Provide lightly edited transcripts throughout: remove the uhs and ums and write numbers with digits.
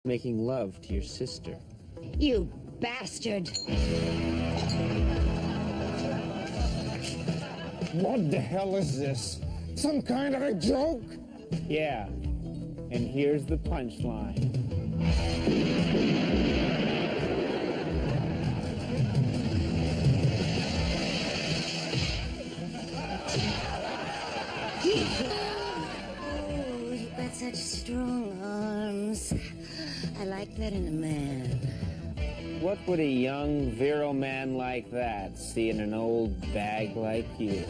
making love to your sister. You bastard! What the hell is this? Some kind of a joke? Yeah, and here's the punchline. Oh, you've got such strong arms. I like that in a man. What would a young, virile man like that see in an old bag like you?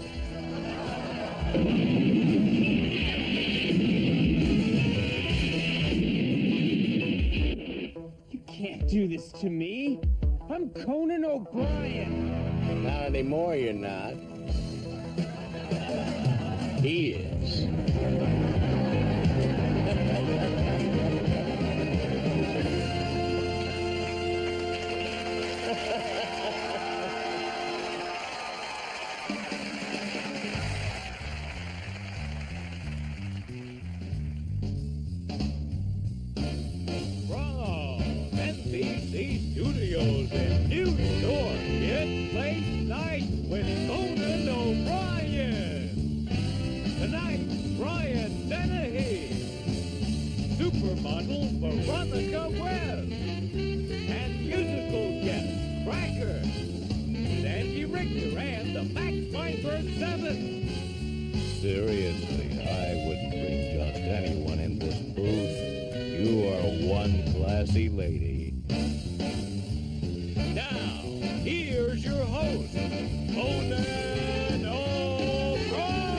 You can't do this to me. I'm Conan O'Brien. Not anymore, you're not. He is. Studios in New York. It's late night with Conan O'Brien. Tonight, Brian Dennehy, supermodel Veronica Webb, and musical guest Cracker, Sandy Richter, and the Max Weinberg 7. Seriously, I wouldn't bring just anyone in this booth. You are one classy lady. Now, here's your host, Conan O'Brien.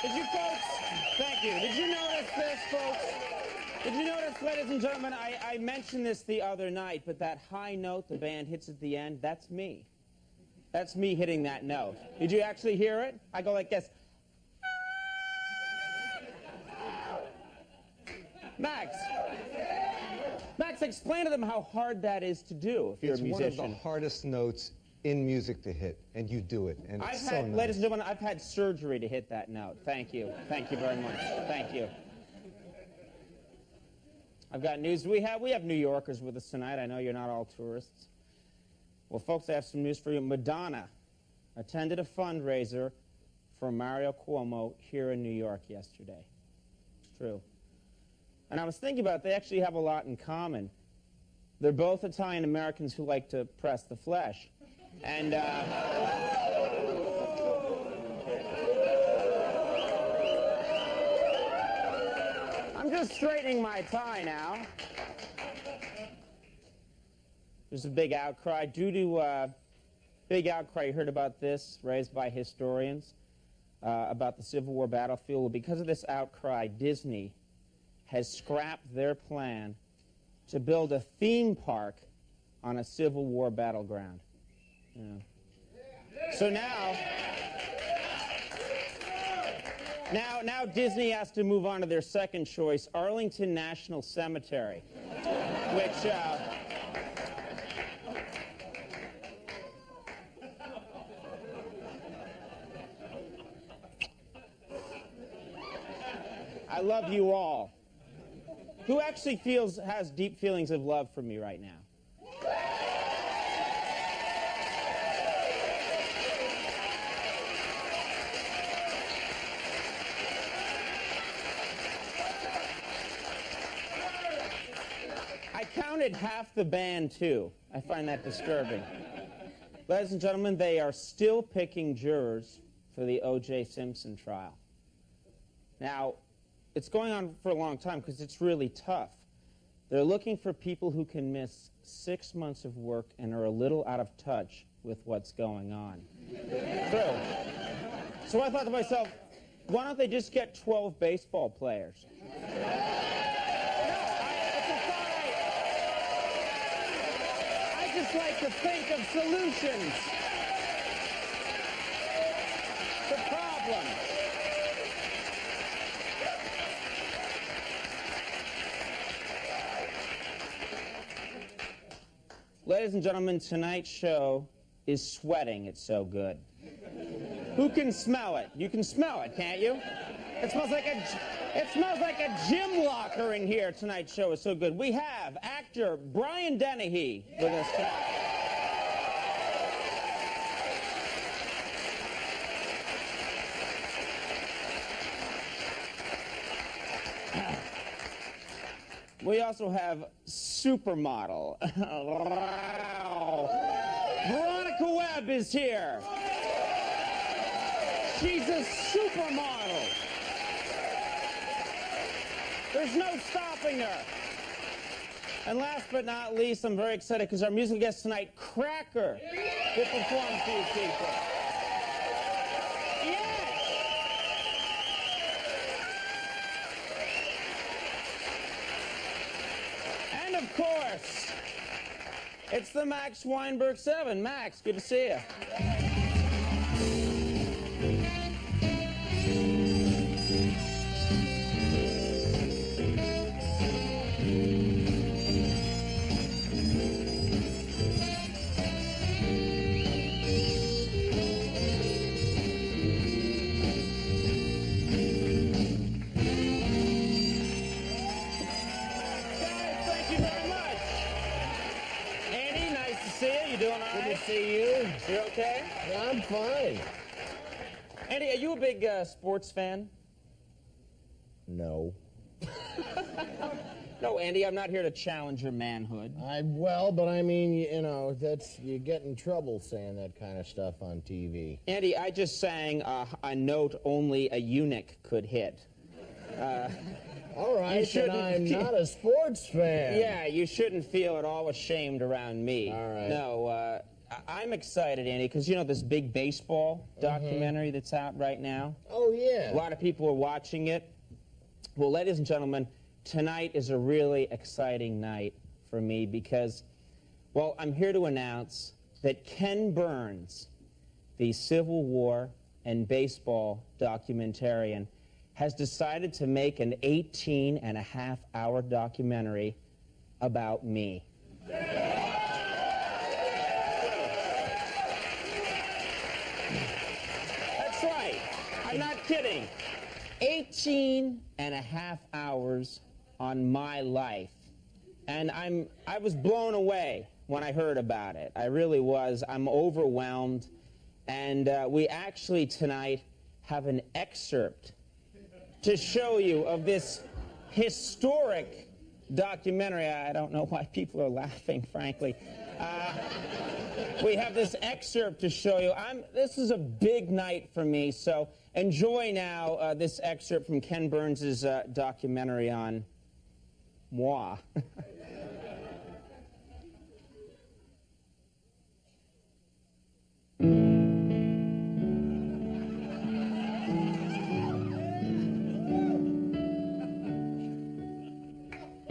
Did you folks, thank you. Did you notice this, folks? Did you notice, ladies and gentlemen, I mentioned this the other night, but that high note the band hits at the end, that's me. That's me hitting that note. Did you actually hear it? I go like this. Max, explain to them how hard that is to do if you're a musician. It's one of the hardest notes in music to hit, and you do it, and it's so nice. Ladies and gentlemen, I've had surgery to hit that note. Thank you. Thank you very much. Thank you. I've got news. We have New Yorkers with us tonight. I know you're not all tourists. Well, folks, I have some news for you. Madonna attended a fundraiser for Mario Cuomo here in New York yesterday. It's true. And I was thinking about it, they actually have a lot in common. They're both Italian Americans who like to press the flesh. And, I'm just straightening my tie now. There's a big outcry. Due to big outcry, you heard about this, raised by historians, about the Civil War battlefield. Well, because of this outcry, Disney has scrapped their plan to build a theme park on a Civil War battleground. Yeah. So now Disney has to move on to their second choice, Arlington National Cemetery, which I love you all. Who actually has deep feelings of love for me right now? I counted half the band, too. I find that disturbing. Ladies and gentlemen, they are still picking jurors for the O.J. Simpson trial. Now, it's going on for a long time because it's really tough. They're looking for people who can miss 6 months of work and are a little out of touch with what's going on. True. So I thought to myself, why don't they just get 12 baseball players? I just like to think of solutions to problems. Ladies and gentlemen, tonight's show is sweating. It's so good. Who can smell it? You can smell it, can't you? It smells like a gym locker in here. Tonight's show is so good. We have actor Brian Dennehy with us tonight. We also have supermodel. Veronica Webb is here. She's a supermodel. There's no stopping her. And last but not least, I'm very excited because our musical guest tonight, Cracker, will perform for you people. And of course, it's the Max Weinberg 7. Max, good to see you. You okay? I'm fine. Andy, are you a big sports fan? No. No, Andy, I'm not here to challenge your manhood. But I mean, you know, you get in trouble saying that kind of stuff on TV. Andy, I just sang a note only a eunuch could hit. All right, then I'm not a sports fan. Yeah, you shouldn't feel at all ashamed around me. All right. No, I'm excited, Andy, because you know this big baseball documentary that's out right now? Oh, yeah. A lot of people are watching it. Well, ladies and gentlemen, tonight is a really exciting night for me because, well, I'm here to announce that Ken Burns, the Civil War and baseball documentarian, has decided to make an 18-and-a-half-hour documentary about me. That's right. I'm not kidding. 18-and-a-half hours on my life. And I was blown away when I heard about it. I really was. I'm overwhelmed. And we actually tonight have an excerpt to show you of this historic documentary. I don't know why people are laughing, frankly. We have this excerpt to show you. This is a big night for me, so enjoy now this excerpt from Ken Burns' documentary on moi.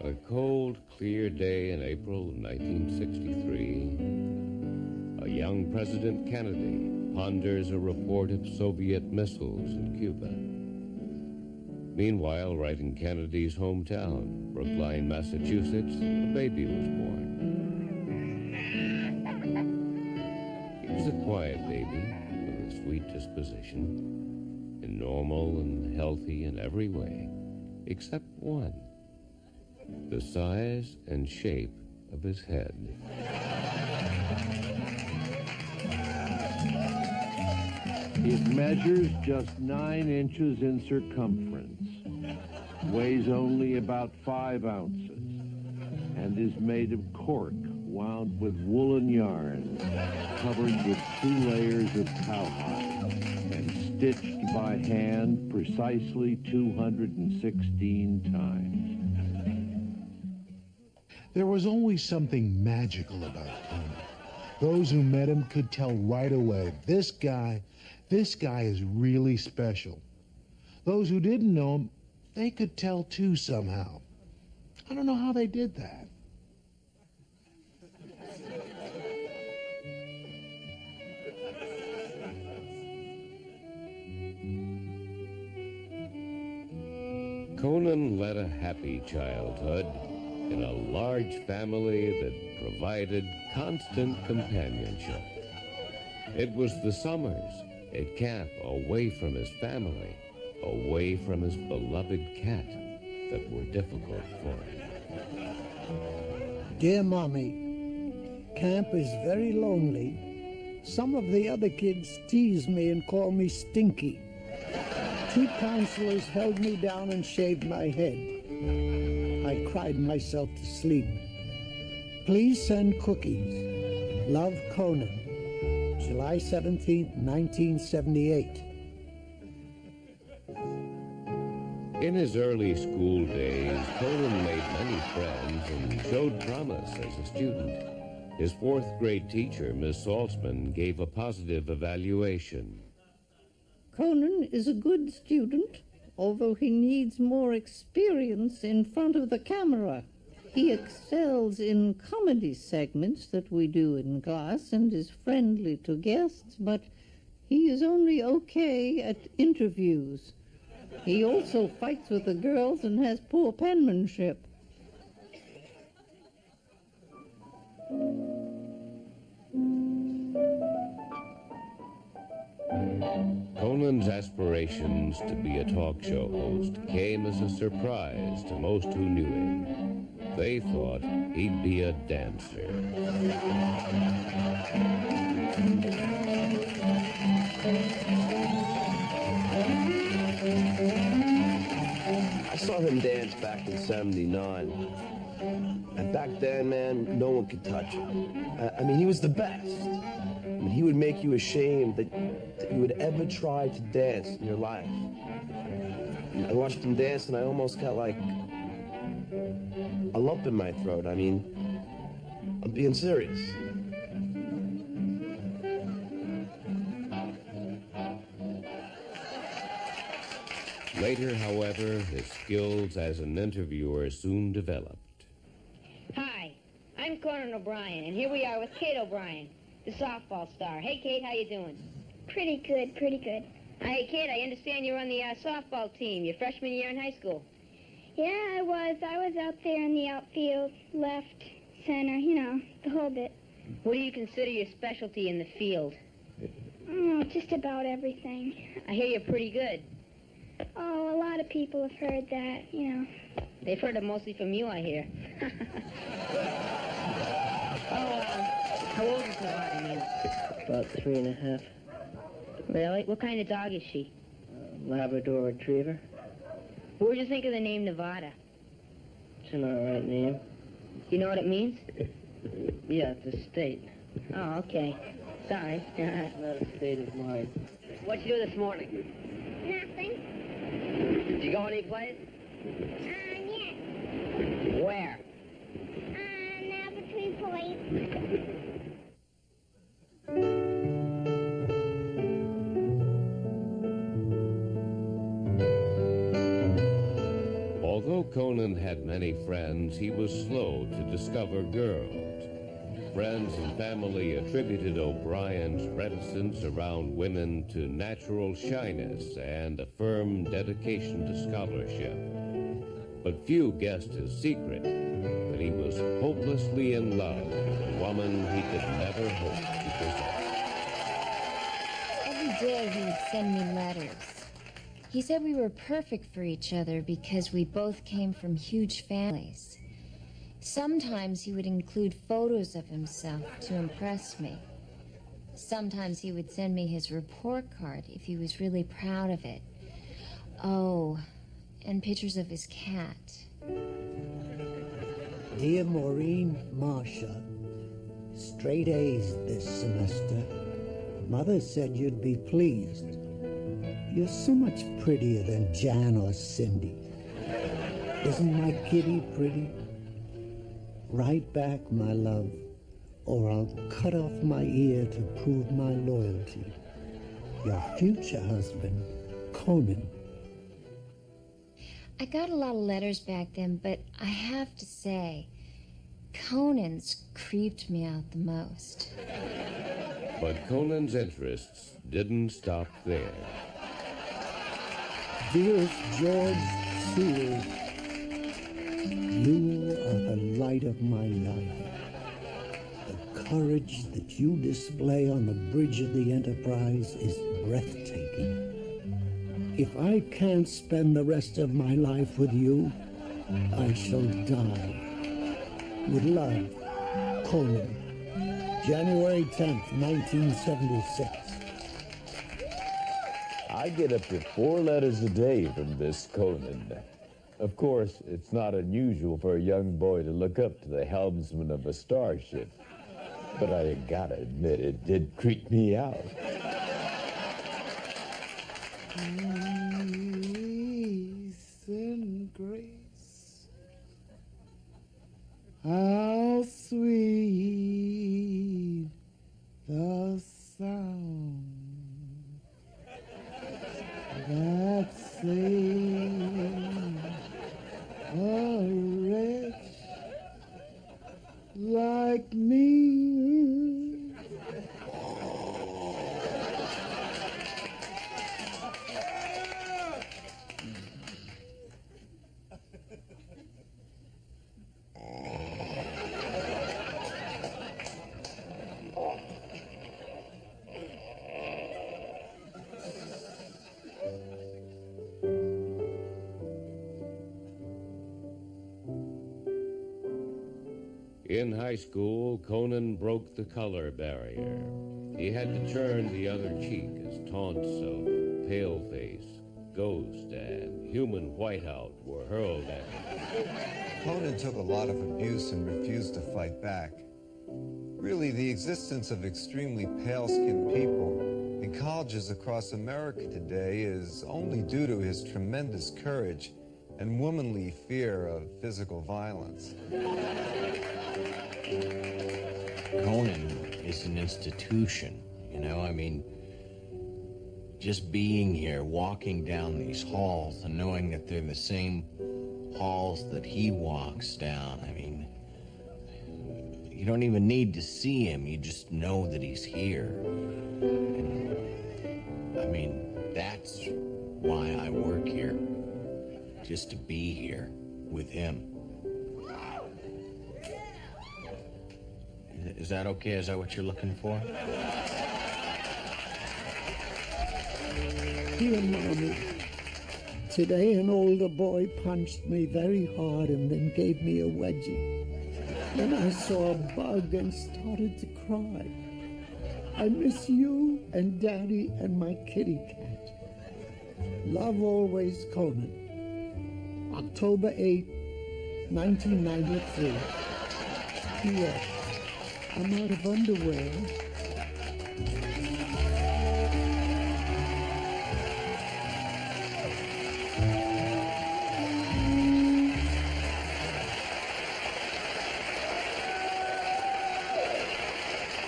A cold, clear day in April of 1963, a young President Kennedy ponders a report of Soviet missiles in Cuba. Meanwhile, right in Kennedy's hometown, Brookline, Massachusetts, a baby was born. He was a quiet baby with a sweet disposition, and normal and healthy in every way, except one. The size and shape of his head. It measures just 9 inches in circumference, weighs only about 5 ounces, and is made of cork wound with woolen yarn, covered with 2 layers of cowhide, and stitched by hand precisely 216 times. There was always something magical about Conan. Those who met him could tell right away, this guy is really special. Those who didn't know him, they could tell too somehow. I don't know how they did that. Conan led a happy childhood in a large family that provided constant companionship. It was the summers at camp, away from his family, away from his beloved cat, that were difficult for him. Dear Mommy, camp is very lonely. Some of the other kids tease me and call me Stinky. 2 counselors held me down and shaved my head. I cried myself to sleep. Please send cookies. Love, Conan. July 17th, 1978. In his early school days, Conan made many friends and showed promise as a student. His 4th grade teacher, Miss Saltzman, gave a positive evaluation. Conan is a good student, although he needs more experience in front of the camera. He excels in comedy segments that we do in class and is friendly to guests, but he is only okay at interviews. He also fights with the girls and has poor penmanship. Conan's aspirations to be a talk show host came as a surprise to most who knew him. They thought he'd be a dancer. I saw him dance back in '79. And back then, man, no one could touch him. I mean, he was the best. I mean, he would make you ashamed that you would ever try to dance in your life. And I watched him dance, and I almost got like a lump in my throat. I mean, I'm being serious. Later, however, his skills as an interviewer soon developed. Hi, I'm Conan O'Brien, and here we are with Kate O'Brien, the softball star. Hey, Kate, how you doing? Pretty good, pretty good. Hey, Kate, I understand you're on the softball team, your freshman year in high school. Yeah, I was. I was out there in the outfield, left, center, you know, the whole bit. What do you consider your specialty in the field? Oh, just about everything. I hear you're pretty good. Oh, a lot of people have heard that, you know. They've heard it mostly from you, I hear. How old is Nevada now? About 3.5. Really? What kind of dog is she? Labrador Retriever. What would you think of the name Nevada? It's an all right name. You know what it means? Yeah, it's a state. Oh, okay. Sorry. It's not a state of mind. What'd you do this morning? Nothing. Did you go any place? Yes. Where? Now between police. Although Conan had many friends, he was slow to discover girls. Friends and family attributed O'Brien's reticence around women to natural shyness and a firm dedication to scholarship. But few guessed his secret, that he was hopelessly in love with a woman he could never hope to possess. Every day he would send me letters. He said we were perfect for each other because we both came from huge families. Sometimes he would include photos of himself to impress me. Sometimes he would send me his report card if he was really proud of it. Oh, and pictures of his cat. Dear Maureen Marcia, straight A's this semester. Mother said you'd be pleased. You're so much prettier than Jan or Cindy. Isn't my kitty pretty? Write back, my love, or I'll cut off my ear to prove my loyalty. Your future husband, Conan. I got a lot of letters back then, but I have to say, Conan's creeped me out the most. But Conan's interests didn't stop there. Dearest George Sewell, you are the light of my life. The courage that you display on the bridge of the Enterprise is breathtaking. If I can't spend the rest of my life with you, I shall die. With love, Conan. January 10th, 1976. I get up to 4 letters a day from this Conan. Of course, it's not unusual for a young boy to look up to the helmsman of a starship. But I gotta admit, it did creep me out. Grace and grace, how sweet the sound that saves a wretch like me. In high school, Conan broke the color barrier. He had to turn the other cheek as taunts of paleface, ghost, and human whiteout were hurled at him. Conan took a lot of abuse and refused to fight back. Really, the existence of extremely pale-skinned people in colleges across America today is only due to his tremendous courage and womanly fear of physical violence. Conan is an institution, you know, I mean, just being here, walking down these halls and knowing that they're the same halls that he walks down, I mean, you don't even need to see him, you just know that he's here. And, I mean, that's why I work here, just to be here with him. Is that okay? Is that what you're looking for? Dear Mommy, today an older boy punched me very hard and then gave me a wedgie. Then I saw a bug and started to cry. I miss you and Daddy and my kitty cat. Love always, Conan. October 8, 1993. P.S. I'm out of underwear.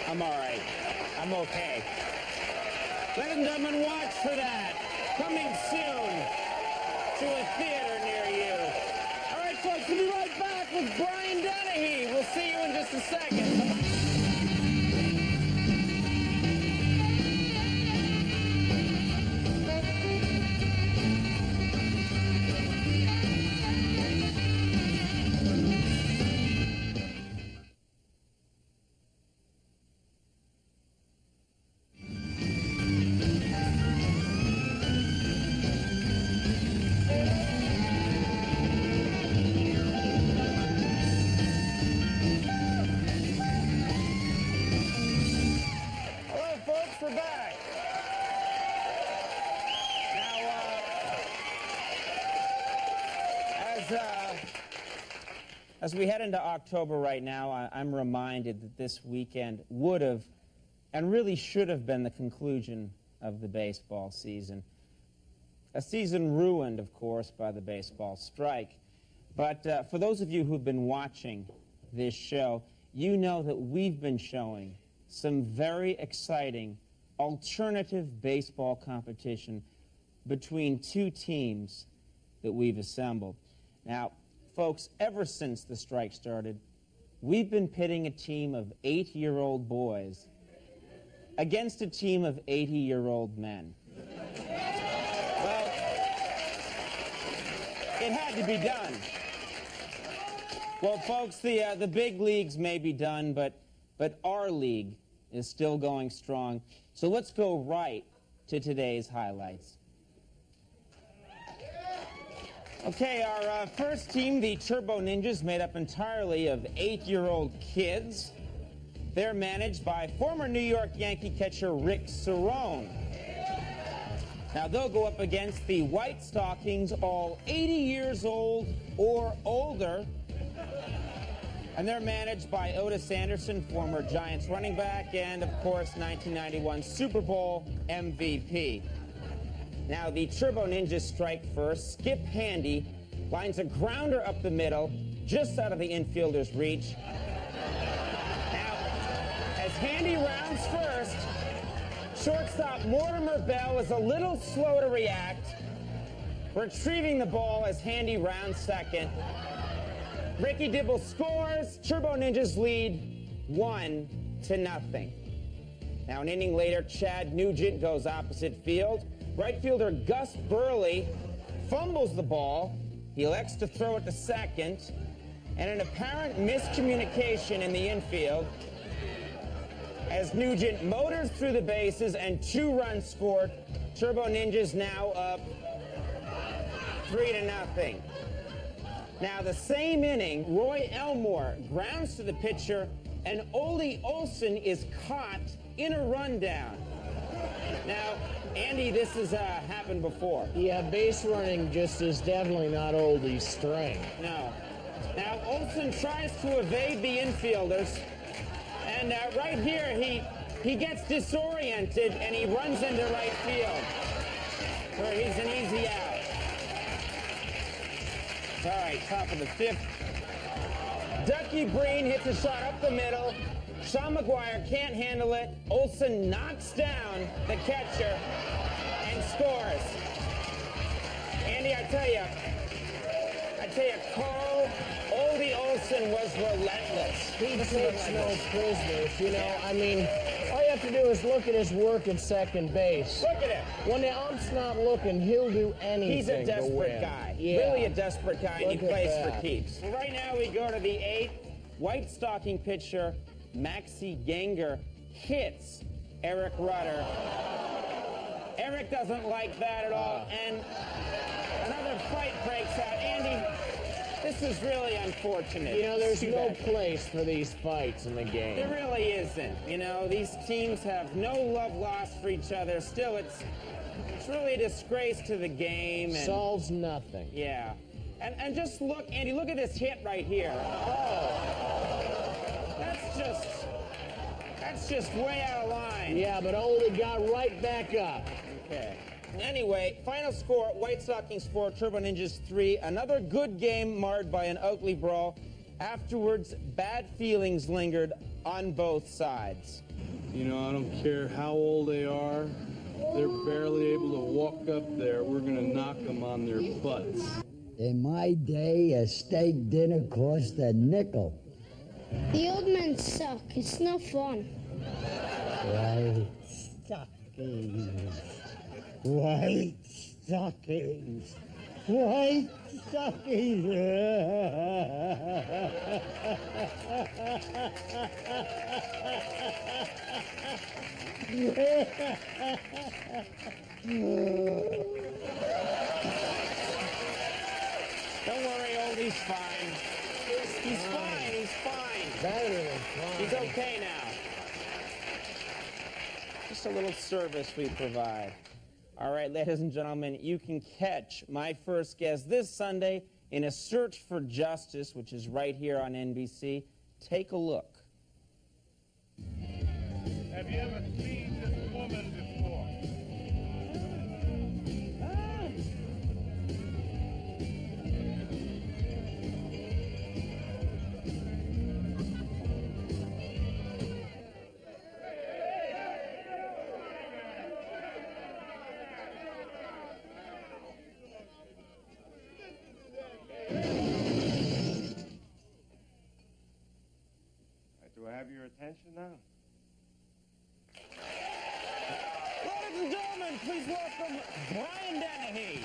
I'm all right. I'm okay. Ladies and gentlemen, watch for that. Coming soon to a theater near you. All right, folks, we'll be right back with Brian Dennehy. We'll see you in just a second. We're back. Now, as we head into October right now, I'm reminded that this weekend would have and really should have been the conclusion of the baseball season. A season ruined, of course, by the baseball strike. But for those of you who've been watching this show, you know that we've been showing some very exciting alternative baseball competition between two teams that we've assembled. Now, folks, ever since the strike started, we've been pitting a team of 8-year-old boys against a team of 80-year-old men. Well, it had to be done. Well, folks, the big leagues may be done, but our league is still going strong. So let's go right to today's highlights. Okay, our first team, the Turbo Ninjas, made up entirely of 8-year-old kids. They're managed by former New York Yankee catcher Rick Cerrone. Now, they'll go up against the White Stockings, all 80 years old or older. And they're managed by Otis Anderson, former Giants running back, and, of course, 1991 Super Bowl MVP. Now, the Turbo Ninjas strike first. Skip Handy lines a grounder up the middle, just out of the infielder's reach. Now, as Handy rounds first, shortstop Mortimer Bell is a little slow to react, retrieving the ball as Handy rounds second. Ricky Dibble scores. Turbo Ninjas lead 1-0. Now, an inning later, Chad Nugent goes opposite field. Right fielder Gus Burley fumbles the ball. He elects to throw it to second. And an apparent miscommunication in the infield as Nugent motors through the bases and 2 runs scored. Turbo Ninjas now up 3-0. Now, the same inning, Roy Elmore grounds to the pitcher, and Ole Olson is caught in a rundown. Now, Andy, this has happened before. Yeah, base running just is definitely not Oldie's strength. No. Now, Olson tries to evade the infielders, and right here, he gets disoriented, and he runs into right field, where he's an easy out. All right, top of the 5th. Ducky Breen hits a shot up the middle. Sean McGuire can't handle it. Olson knocks down the catcher and scores. Andy, I tell you, Carl Oldie Olson was relentless. He takes no prisoners, you know. I mean, all you have to do is look at his work at second base. Look at him. When the ump's not looking, he'll do anything. He's a desperate guy. Yeah. Really a desperate guy, and he Look at plays that. for keeps. Well, right now we go to the 8th. White Stocking pitcher Maxie Ganger hits Eric Rutter. Eric doesn't like that at all, and another fight breaks out. Andy, this is really unfortunate. You know, there's no place for these fights in the game. There really isn't. You know, these teams have no love lost for each other. Still, it's really a disgrace to the game. And solves nothing. Yeah. And just look, Andy, look at this hit right here. Oh. That's just way out of line. Yeah, but Oldie got right back up. Okay. Anyway, final score, White Stockings 4, Turbo Ninjas 3. Another good game marred by an ugly brawl. Afterwards, bad feelings lingered on both sides. You know, I don't care how old they are. They're barely able to walk up there. We're going to knock them on their butts. In my day, a steak dinner cost a nickel. The old men suck. It's no fun. White stockings. White stockings. White stockings. Don't worry, Oldie's fine. He's fine. He's fine. Better than fine. He's okay now. Just a little service we provide. All right, ladies and gentlemen, you can catch my first guest this Sunday in A Search for Justice, which is right here on NBC. Take a look. Have you ever seen this woman before? gentlemen, please welcome Brian Dennehy.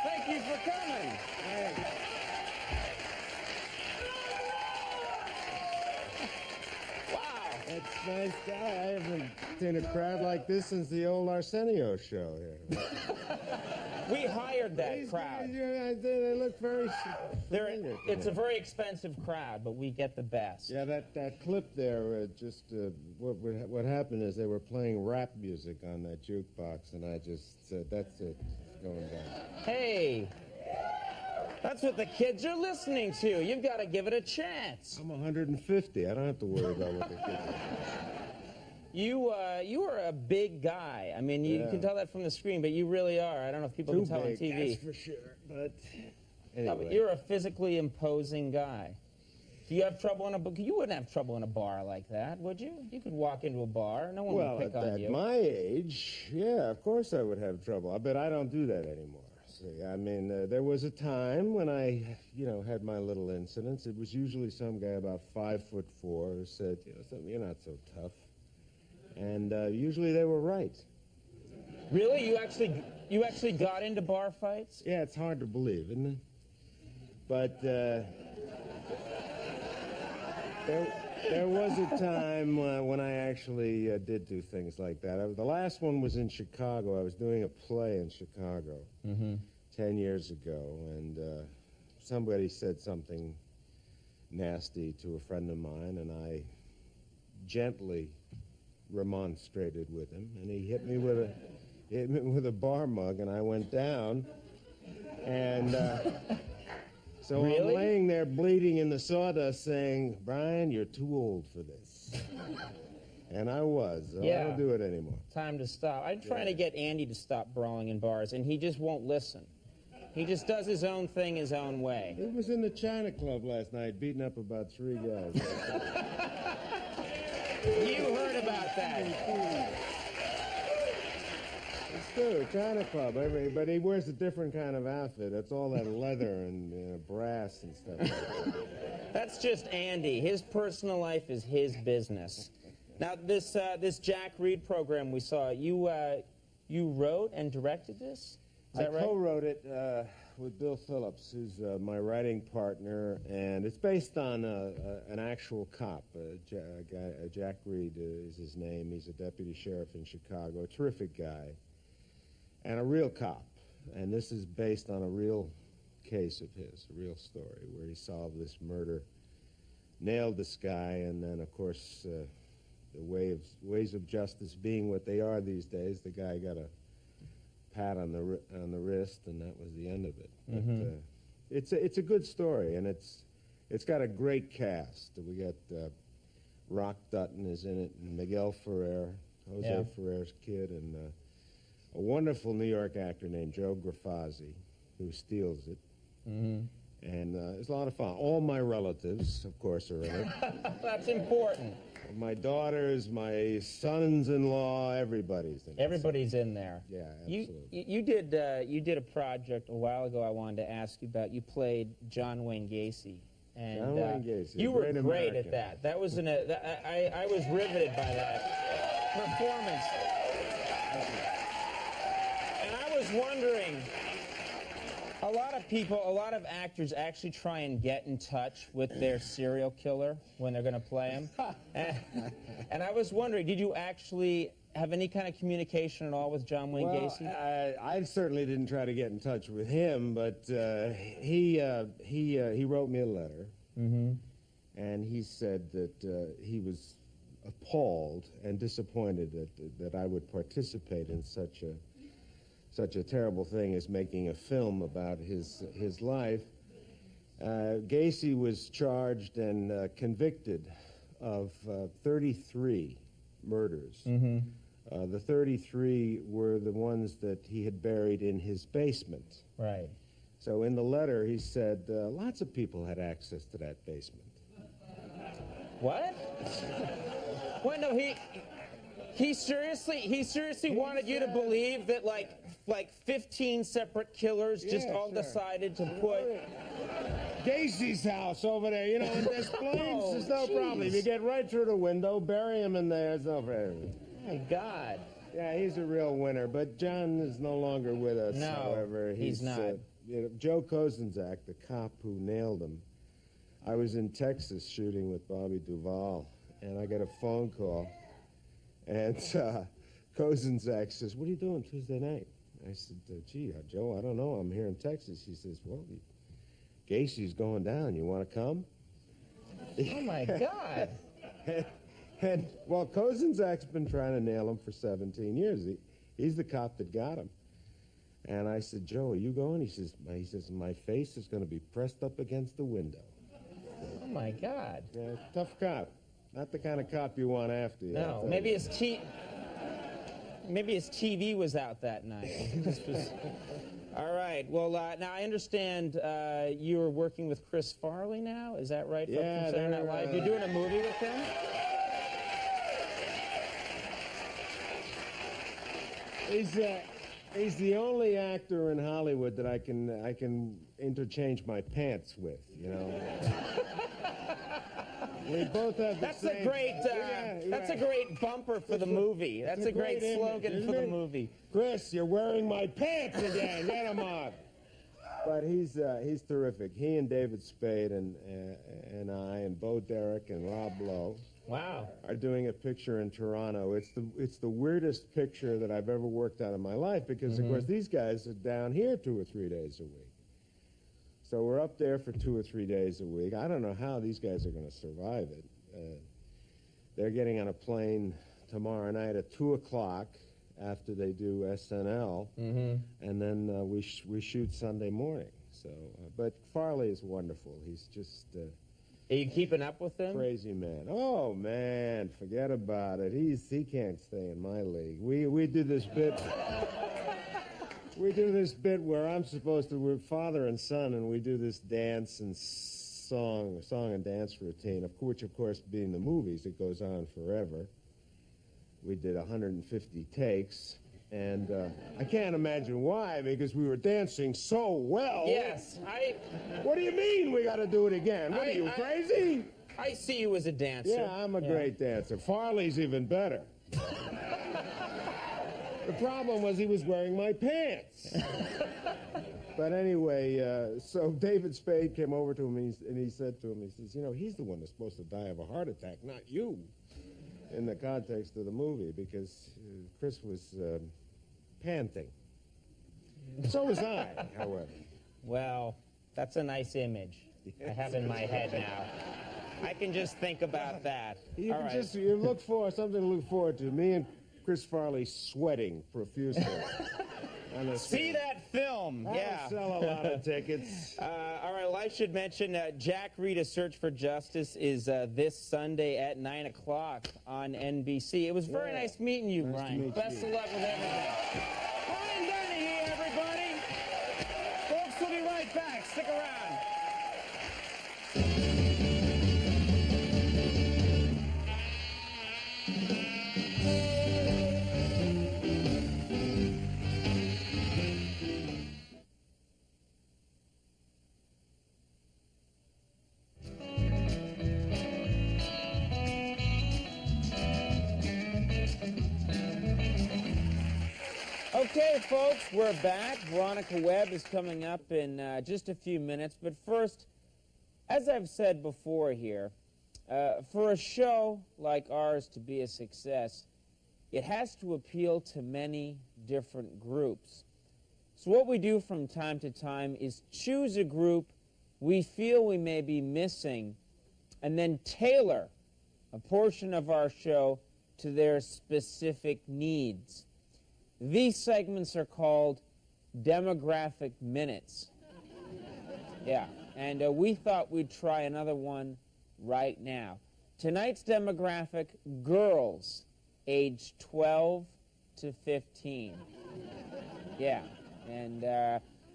Thank you for coming. Wow. It's nice guy. I haven't seen a crowd like this since the old Arsenio show here. We hired that crowd. They look very... It's a very expensive crowd, but we get the best. Yeah, that clip there, what happened is they were playing rap music on that jukebox, and I just said, that's it, it's going down. Hey, that's what the kids are listening to. You've got to give it a chance. I'm 150. I don't have to worry about what the kids are. You are a big guy. I mean, you can tell that from the screen, but you really are. I don't know if people can tell on TV. That's for sure, but... No, but you're a physically imposing guy. Do you have trouble in a... You wouldn't have trouble in a bar like that, would you? You could walk into a bar. No one would pick on you. At my age, yeah, of course I would have trouble. But I don't do that anymore. See, I mean, there was a time when I, had my little incidents. It was usually some guy about 5'4" who said, you're not so tough. And usually they were right. Really? You actually got into bar fights? Yeah, it's hard to believe, isn't it? But there was a time when I actually did do things like that. The last one was in Chicago. I was doing a play in Chicago 10 years ago, and somebody said something nasty to a friend of mine, and I gently remonstrated with him, and he hit me with a bar mug, and I went down, and so Really? I'm laying there bleeding in the sawdust saying, Brian, you're too old for this. And I was. So I don't do it anymore. Time to stop. I'm trying to get Andy to stop brawling in bars, and he just won't listen. He just does his own thing his own way. He was in the China Club last night, beating up about 3 guys. You heard about that. It's true, China Club. But he wears a different kind of outfit. It's all that leather and brass and stuff. That's just Andy. His personal life is his business. Now, this Jack Reed program we saw, you wrote and directed this? Is that right? I co-wrote it with Bill Phillips, who's my writing partner, and it's based on an actual cop. Jack Reed is his name. He's a deputy sheriff in Chicago, a terrific guy, and a real cop. And this is based on a real case of his, a real story, where he solved this murder, nailed this guy, and then, of course, the ways of justice being what they are these days, the guy got a pat on the wrist, and that was the end of it. But, it's a good story, and it's got a great cast. We got Rock Dutton is in it, and Miguel Ferrer, Jose Ferrer's kid, and a wonderful New York actor named Joe Grafazzi, who steals it. And it's a lot of fun. All my relatives, of course, are in it. That's important. My daughters, my sons-in-law, everybody's in it. Everybody's in there. Yeah, absolutely. You did a project a while ago I wanted to ask you about. You played John Wayne Gacy. And, John Wayne Gacy. You were great great American. at that. That was I was riveted by that performance. And I was wondering, a lot of actors actually try and get in touch with their serial killer when they're going to play him. And I was wondering, did you actually have any kind of communication at all with John Wayne Gacy? I certainly didn't try to get in touch with him, but he wrote me a letter, and he said that he was appalled and disappointed that I would participate in such a terrible thing as making a film about his life. Gacy was charged and convicted of 33 murders. The 33 were the ones that he had buried in his basement. Right. So in the letter, he said lots of people had access to that basement. What? Well, no, he seriously wanted you to believe that like 15 separate killers just all decided to put Gacy's house over there, you know, in Des Plaines, there's no problem. You get right through the window, bury him in there, it's no problem. My God. Yeah, he's a real winner, but John is no longer with us, No, however. he's not. You know, Joe Kozenzak, the cop who nailed him, I was in Texas shooting with Bobby Duvall, and I got a phone call, and Kozenzak says, "What are you doing Tuesday night?" I said, "Gee, Joe, I don't know. I'm here in Texas." He says, "Well, Gacy's going down. You want to come?" Oh, my God. Well, Kozenzak's been trying to nail him for 17 years. He's the cop that got him. And I said, "Joe, are you going?" He says, "My face is going to be pressed up against the window." Oh, my God. Yeah, tough cop. Not the kind of cop you want after you. No, maybe his TV was out that night. All right. Well, now I understand you are working with Chris Farley now. Is that right? Yeah, from Saturday Night Live? You're doing a movie with him? He's the only actor in Hollywood that I can interchange my pants with, you know. We both have the same... That's a great bumper for the movie. That's a great slogan for the movie. Chris, you're wearing my pants again. Get him off. But he's terrific. He and David Spade and I and Bo Derek and Rob Lowe. Wow. Are doing a picture in Toronto. It's the weirdest picture that I've ever worked on in my life because, of course, these guys are down here 2 or 3 days a week. So we're up there for 2 or 3 days a week. I don't know how these guys are going to survive it. They're getting on a plane tomorrow night at 2 o'clock after they do SNL, and then we shoot Sunday morning. So, but Farley is wonderful. He's just... Are you keeping up with him? Crazy man. Oh, man, forget about it. He can't stay in my league. We do this bit... We do this bit where I'm supposed to... We're father and son, and we do this dance and song and dance routine, which, of course, being the movies, it goes on forever. We did 150 takes, and I can't imagine why, because we were dancing so well. Yes, What do you mean we got to do it again? What are you, crazy? I see you as a dancer. Yeah, I'm a great dancer. Farley's even better. The problem was he was wearing my pants. But anyway, so David Spade came over to him, and he said to him, he says, "You know, he's the one that's supposed to die of a heart attack, not you." In the context of the movie, because Chris was panting. So was I, however. Well, that's a nice image I have in my head now. I can just think about that. You All right. you look for something to look forward to. Me and Chris Farley sweating profusely. See that film? That'll sell a lot of tickets. All right, well, I should mention Jack Reed's Search for Justice is this Sunday at 9 o'clock on NBC. It was very nice meeting you, Brian. Best of luck with everything. Brian Dennehy, everybody. Folks, we'll be right back. Stick around. Okay, folks, we're back. Veronica Webb is coming up in just a few minutes. But first, as I've said before here, for a show like ours to be a success, it has to appeal to many different groups. So what we do from time to time is choose a group we feel we may be missing and then tailor a portion of our show to their specific needs. These segments are called demographic minutes. Yeah, and we thought we'd try another one right now. Tonight's demographic, girls aged 12 to 15. Yeah, and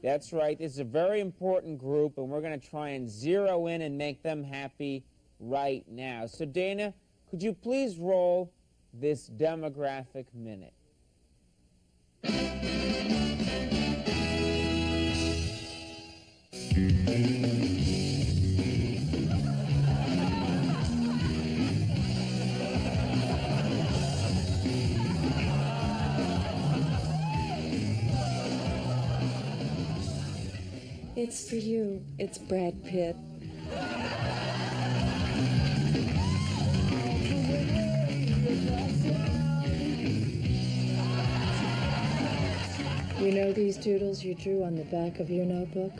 That's right. This is a very important group, and we're going to try and zero in and make them happy right now. So, Dana, could you please roll this demographic minute? It's for you. It's Brad Pitt. You know these doodles you drew on the back of your notebook?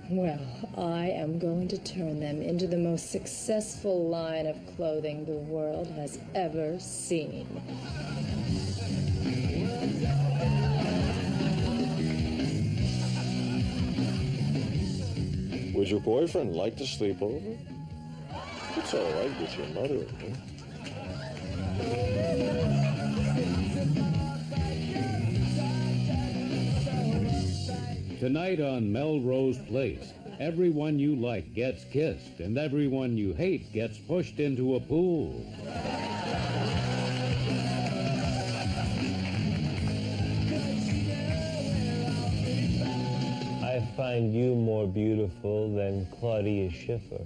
Well, I am going to turn them into the most successful line of clothing the world has ever seen. Would your boyfriend like to sleep over? It's all right with your mother-in-law. Tonight on Melrose Place, everyone you like gets kissed, and everyone you hate gets pushed into a pool. I find you more beautiful than Claudia Schiffer.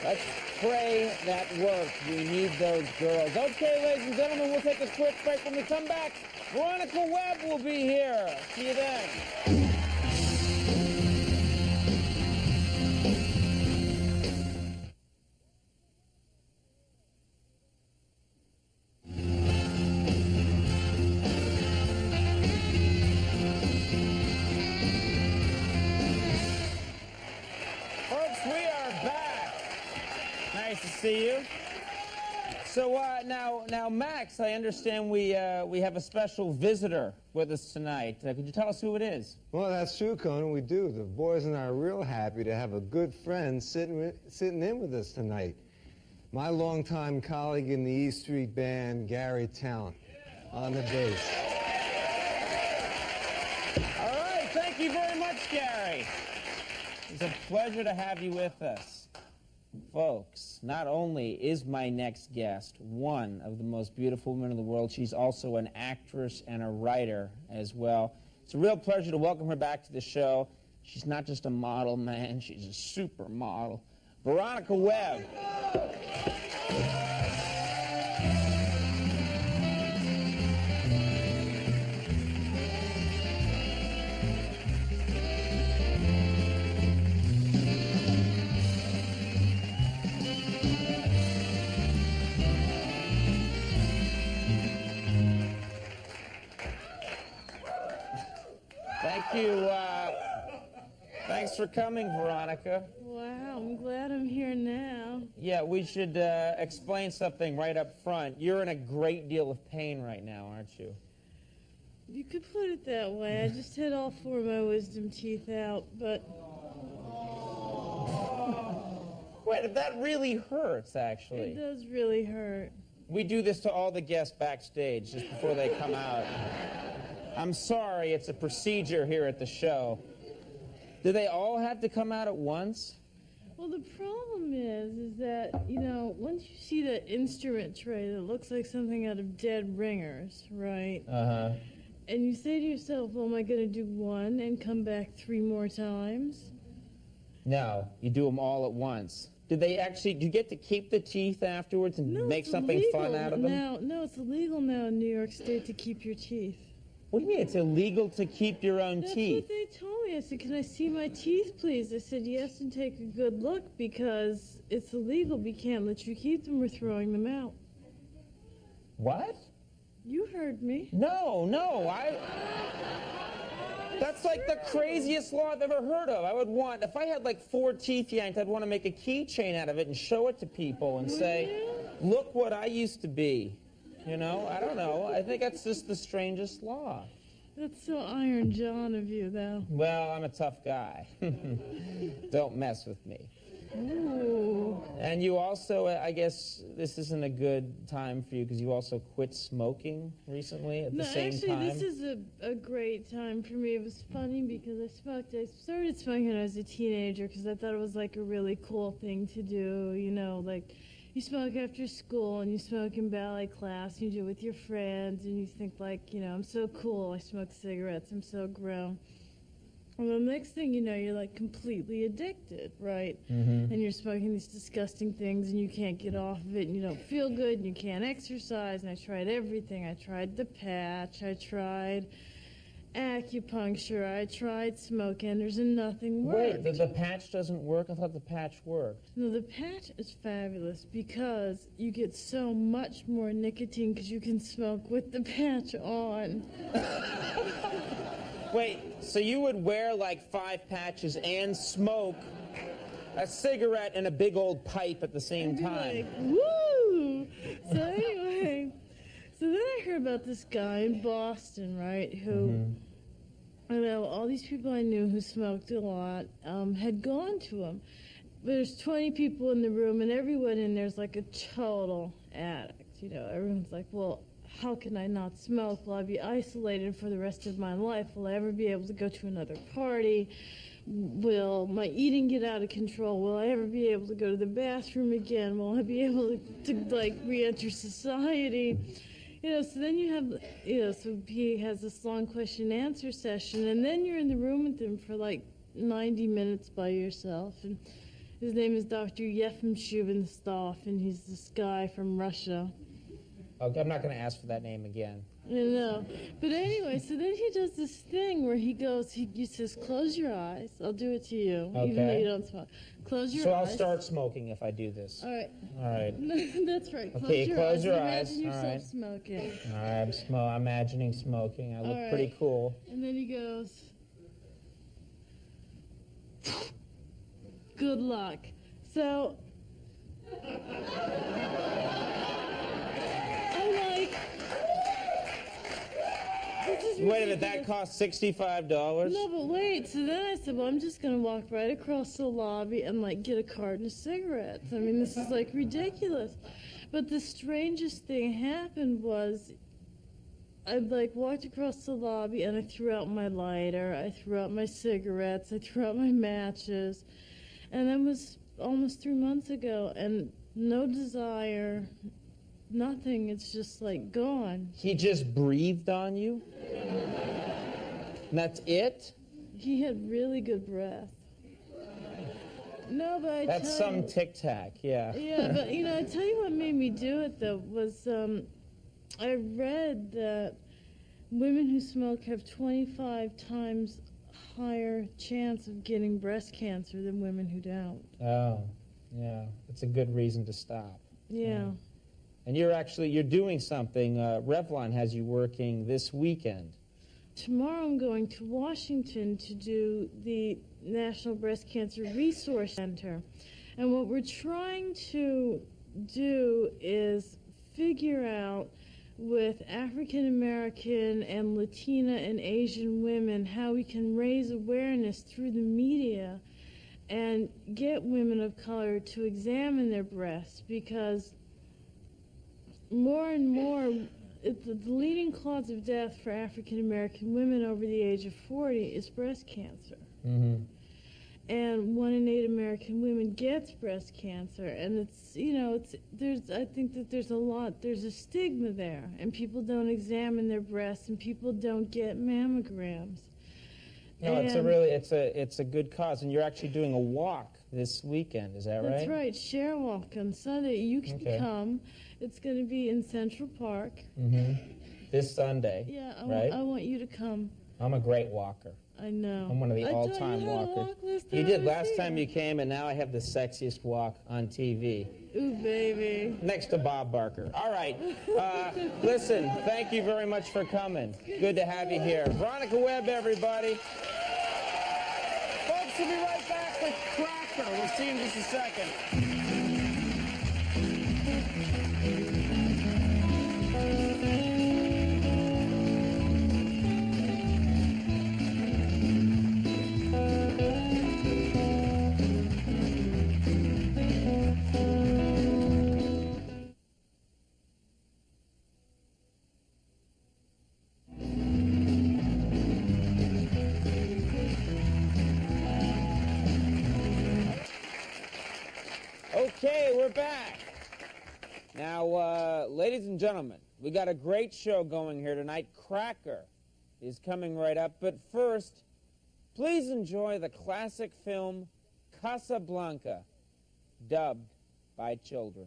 Let's pray that works. We need those girls. Okay, ladies and gentlemen, we'll take a quick break. When we come back, Veronica Webb will be here. See you then. See you. So now, Max, I understand we have a special visitor with us tonight. Could you tell us who it is? Well, that's true, Conan. We do. The boys and I are real happy to have a good friend sitting in with us tonight. My longtime colleague in the E Street Band, Gary Talent, on the bass. All right, thank you very much, Gary. It's a pleasure to have you with us. Folks, not only is my next guest one of the most beautiful women in the world, she's also an actress and a writer as well. It's a real pleasure to welcome her back to the show. She's not just a model, man, she's a supermodel. Veronica Webb. Thank you. Thanks for coming, Veronica. Wow, I'm glad I'm here now. Yeah, we should explain something right up front. You're in a great deal of pain right now, aren't you? You could put it that way. I just had all 4 of my wisdom teeth out, but... Wait, that really hurts, actually. It does really hurt. We do this to all the guests backstage just before they come out. I'm sorry, it's a procedure here at the show. Do they all have to come out at once? Well, the problem is that, you know, once you see that instrument tray that looks like something out of Dead Ringers, right? Uh-huh. And you say to yourself, well, am I going to do 1 and come back 3 more times? No, you do them all at once. Do you get to keep the teeth afterwards and make something fun out of them? No, it's illegal now in New York State to keep your teeth. What do you mean it's illegal to keep your own teeth? That's what they told me. I said, can I see my teeth, please? I said, yes, and take a good look because it's illegal. We can't let you keep them. We're throwing them out. What? You heard me. No, that's like the craziest law I've ever heard of. I would want, if I had like 4 teeth yanked, I'd want to make a keychain out of it and show it to people and say, look what I used to be. You know, I don't know. I think that's just the strangest law. That's so Iron John of you, though. Well, I'm a tough guy. Don't mess with me. Ooh. And you also, I guess this isn't a good time for you because you also quit smoking recently at the same actually, time. this is a great time for me. It was funny because I started smoking when I was a teenager because I thought it was like a really cool thing to do. You know, like you smoke after school and you smoke in ballet class and you do it with your friends and you think like, you know, I'm so cool. I smoke cigarettes. I'm so grown. And the next thing you know, you're like completely addicted, right? Mm-hmm. And you're smoking these disgusting things and you can't get off of it and you don't feel good and you can't exercise. And I tried everything. I tried the patch. I tried acupuncture. I tried smoking. There's nothing worked. Wait, the patch doesn't work? I thought the patch worked. No, the patch is fabulous because you get so much more nicotine because you can smoke with the patch on. Wait, so you would wear like 5 patches and smoke a cigarette and a big old pipe at the same time? Like, woo! So anyway, so then I heard about this guy in Boston, right, who, I know, all these people I knew who smoked a lot had gone to him. There's 20 people in the room, and everyone in there's like a total addict. You know, everyone's like, well, how can I not smoke? Will I be isolated for the rest of my life? Will I ever be able to go to another party? Will my eating get out of control? Will I ever be able to go to the bathroom again? Will I be able to like, re-enter society? You know, so then you have, you know, so he has this long question-answer session, and then you're in the room with him for like 90 minutes by yourself. And his name is Dr. Yefim Shubenstoff, and he's this guy from Russia. Okay, I'm not going to ask for that name again. I know. But anyway, so then he does this thing where he goes, he says, close your eyes. I'll do it to you, even though you don't smoke. Close your eyes. So I'll start smoking if I do this. All right. All right. That's right. Okay, close your eyes. Imagine yourself All right. smoking. All right, I'm imagining smoking. I look pretty cool. And then he goes, good luck. So, I'm like, this is Wait a minute, that cost $65? No, but wait. So then I said, well, I'm just going to walk right across the lobby and, like, get a carton of cigarettes. I mean, this is, like, ridiculous. But the strangest thing happened was I, like, walked across the lobby and I threw out my lighter. I threw out my cigarettes. I threw out my matches. And that was almost 3 months ago. And no desire, nothing. It's just, like, gone. He just breathed on you? And that's it? He had really good breath. No, but That's some tic-tac, yeah. Yeah, but, you know, I tell you what made me do it, though, was I read that women who smoke have 25 times higher chance of getting breast cancer than women who don't. Oh, yeah. That's a good reason to stop. Yeah. And you're doing something. Revlon has you working this weekend. Tomorrow I'm going to Washington to do the National Breast Cancer Resource Center. And what we're trying to do is figure out with African American and Latina and Asian women how we can raise awareness through the media and get women of color to examine their breasts, because more and more the leading cause of death for African American women over the age of 40 is breast cancer. Mm-hmm. And 1 in 8 American women gets breast cancer, and it's, you know, I think that there's a stigma there, and people don't examine their breasts, and people don't get mammograms. No, it's a good cause, and you're actually doing a walk this weekend, is that right? That's right, Share Walk on Sunday. You can come. It's going to be in Central Park. Mm-hmm. This Sunday. Yeah, I want you to come. I'm a great walker. I know. I'm one of the all-time walkers. You did last time you came, and now I have the sexiest walk on TV. Ooh, baby. Next to Bob Barker. All right. Listen, thank you very much for coming. Good to have you here. Veronica Webb, everybody. Folks, we'll be right back with Cracker. We'll see you in just a second. back. Now, ladies and gentlemen, we got a great show going here tonight. Cracker is coming right up. But first, please enjoy the classic film Casablanca, dubbed by children.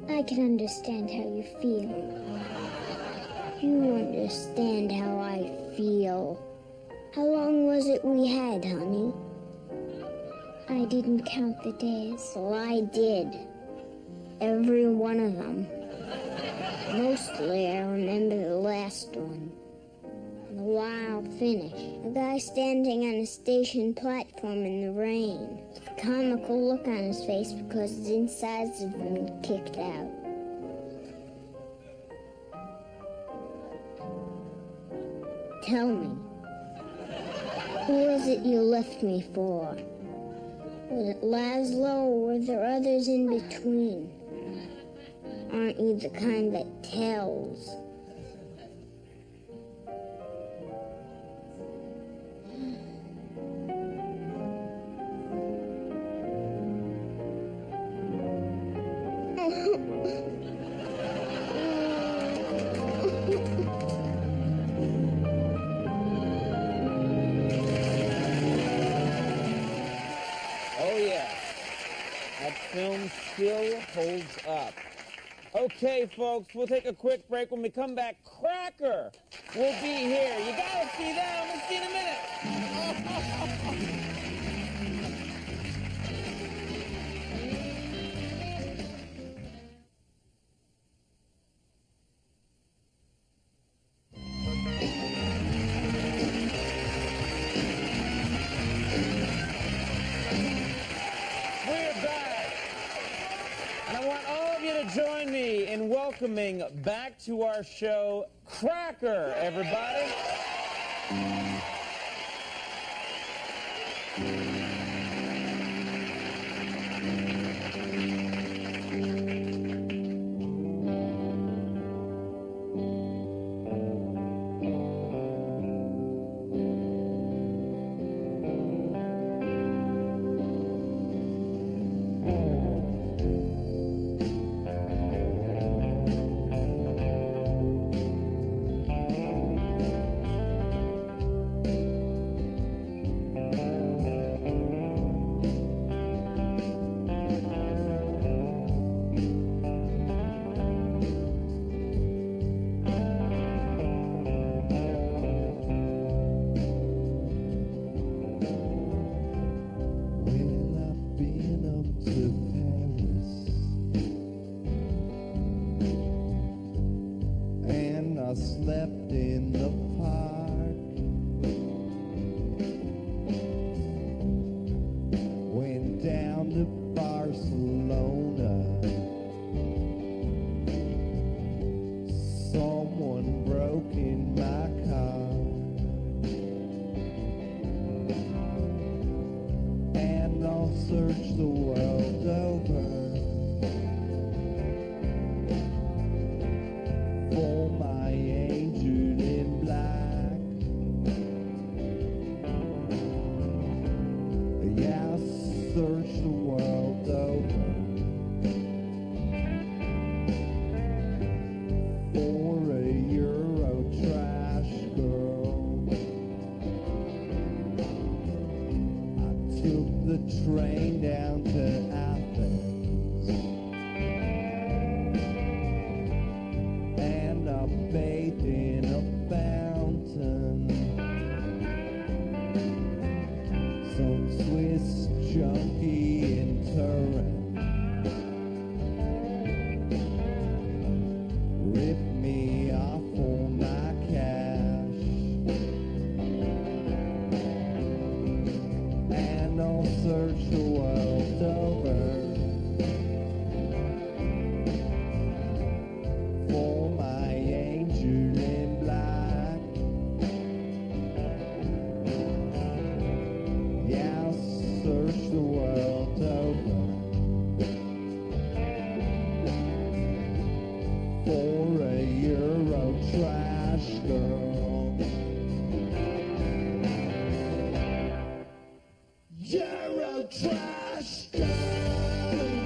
I can understand how you feel. You understand how I feel. How long was it we had, honey? I didn't count the days. Well, I did. Every one of them. Mostly I remember the last one. The wild finish. A guy standing on a station platform in the rain. A comical look on his face because his insides have been kicked out. Tell me, who was it you left me for? Was it Laszlo, or were there others in between? Aren't you the kind that tells? Oh, yeah. That film still holds up. Okay, folks, we'll take a quick break. When we come back, Cracker will be here. You gotta see that. We'll see you in a minute. Join me in welcoming back to our show, Cracker, everybody. I slept in the park. Went down to Barcelona. Someone broke in my car. And I'll search the world over for my angel in black. Yeah, I'll search the world over for a Euro trash girl. I took the train down to Athens, and I bathed in a fountain. Some Swiss junkie in Turin ripped me off for my cash, and I'll search the world over for my angel in black. Yeah, I'll search the world over for a Euro trash girl. Euro trash girl.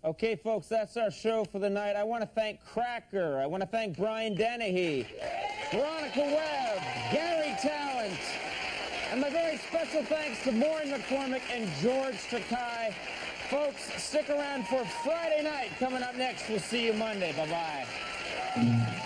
Okay, folks, that's our show for the night. I want to thank Cracker. I want to thank Brian Dennehy, Veronica Webb, Gary Talent, and my very special thanks to Maureen McCormick and George Takai. Folks, stick around for Friday night. Coming up next, we'll see you Monday. Bye-bye.